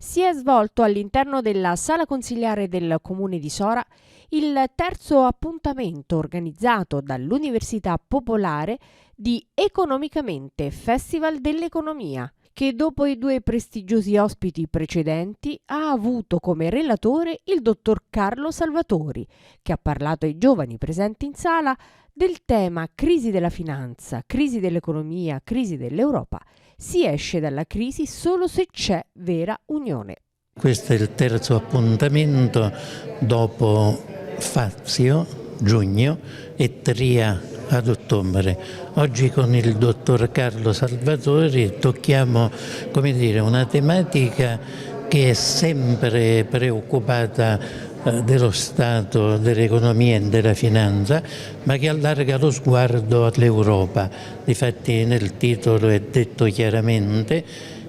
Si è svolto all'interno della sala consiliare del Comune di Sora il terzo appuntamento organizzato dall'Università Popolare di Economicamente Festival dell'Economia, che dopo i due prestigiosi ospiti precedenti ha avuto come relatore il dottor Carlo Salvatori, che ha parlato ai giovani presenti in sala del tema crisi della finanza, crisi dell'economia, crisi dell'Europa. Si esce dalla crisi solo se c'è vera unione. Questo è il terzo appuntamento dopo Fazio, giugno, e Tria ad ottobre. Oggi con il dottor Carlo Salvatori tocchiamo, una tematica che è sempre preoccupata dello Stato, dell'economia e della finanza, ma che allarga lo sguardo all'Europa. Difatti nel titolo è detto chiaramente: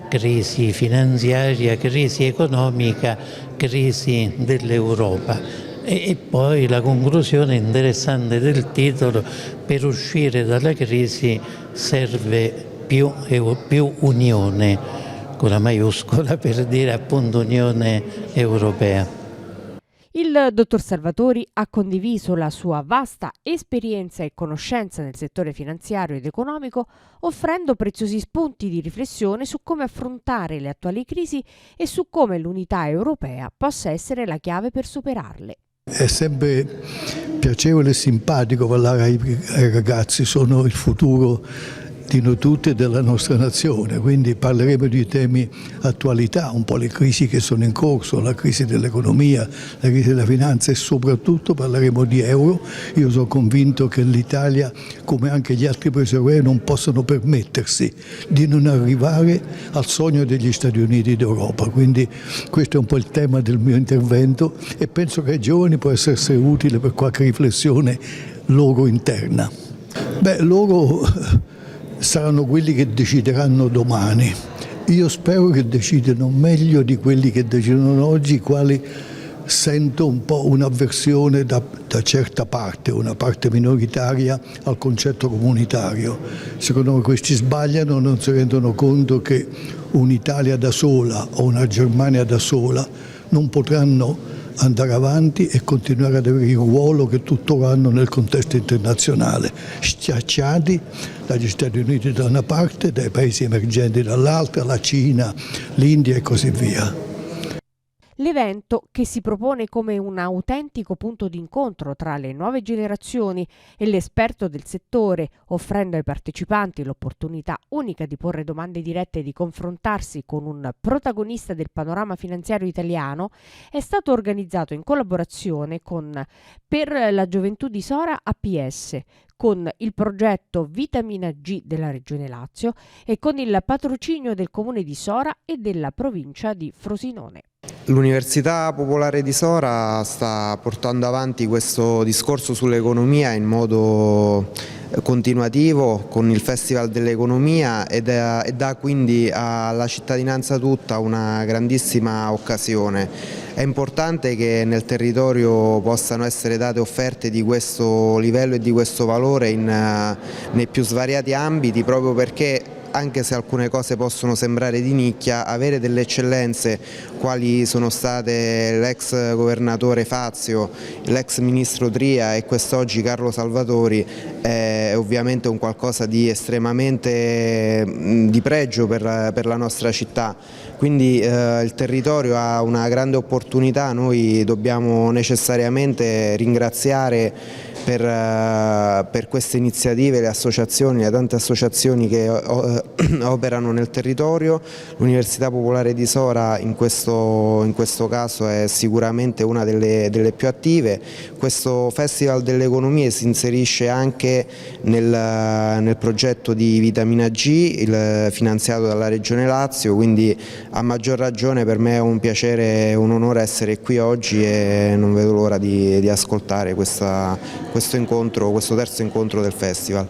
crisi finanziaria, crisi economica, crisi dell'Europa. E poi la conclusione interessante del titolo: per uscire dalla crisi serve più unione, con la maiuscola, per dire appunto Unione Europea. Il dottor Salvatori ha condiviso la sua vasta esperienza e conoscenza nel settore finanziario ed economico, offrendo preziosi spunti di riflessione su come affrontare le attuali crisi e su come l'unità europea possa essere la chiave per superarle. È sempre piacevole e simpatico parlare ai ragazzi, sono il futuro di noi tutti e della nostra nazione, quindi parleremo di temi attualità, un po' le crisi che sono in corso, la crisi dell'economia, la crisi della finanza, e soprattutto parleremo di euro. Io sono convinto che l'Italia, come anche gli altri paesi europei, non possono permettersi di non arrivare al sogno degli Stati Uniti d'Europa, quindi questo è un po' il tema del mio intervento e penso che ai giovani può essere utile per qualche riflessione loro interna. Loro saranno quelli che decideranno domani. Io spero che decidano meglio di quelli che decidono oggi, quali sento un po' un'avversione da certa parte, una parte minoritaria, al concetto comunitario. Secondo me questi sbagliano, non si rendono conto che un'Italia da sola o una Germania da sola non potranno andare avanti e continuare ad avere il ruolo che tuttora hanno nel contesto internazionale, schiacciati dagli Stati Uniti da una parte, dai paesi emergenti dall'altra, la Cina, l'India e così via. L'evento, che si propone come un autentico punto d'incontro tra le nuove generazioni e l'esperto del settore, offrendo ai partecipanti l'opportunità unica di porre domande dirette e di confrontarsi con un protagonista del panorama finanziario italiano, è stato organizzato in collaborazione con Per la Gioventù di Sora APS, con il progetto Vitamina G della Regione Lazio e con il patrocinio del Comune di Sora e della provincia di Frosinone. L'Università Popolare di Sora sta portando avanti questo discorso sull'economia in modo continuativo con il Festival dell'Economia e dà quindi alla cittadinanza tutta una grandissima occasione. È importante che nel territorio possano essere date offerte di questo livello e di questo valore nei più svariati ambiti, proprio perché, anche se alcune cose possono sembrare di nicchia, avere delle eccellenze quali sono state l'ex governatore Fazio, l'ex ministro Tria e quest'oggi Carlo Salvatori è ovviamente un qualcosa di estremamente di pregio per la nostra città. Quindi il territorio ha una grande opportunità, noi dobbiamo necessariamente ringraziare per queste iniziative le associazioni, le tante associazioni che operano nel territorio. L'Università Popolare di Sora in questo caso è sicuramente una delle più attive. Questo Festival dell'Economia si inserisce anche nel progetto di Vitamina G, finanziato dalla Regione Lazio, quindi a maggior ragione per me è un piacere e un onore essere qui oggi e non vedo l'ora di ascoltare questo terzo incontro del Festival.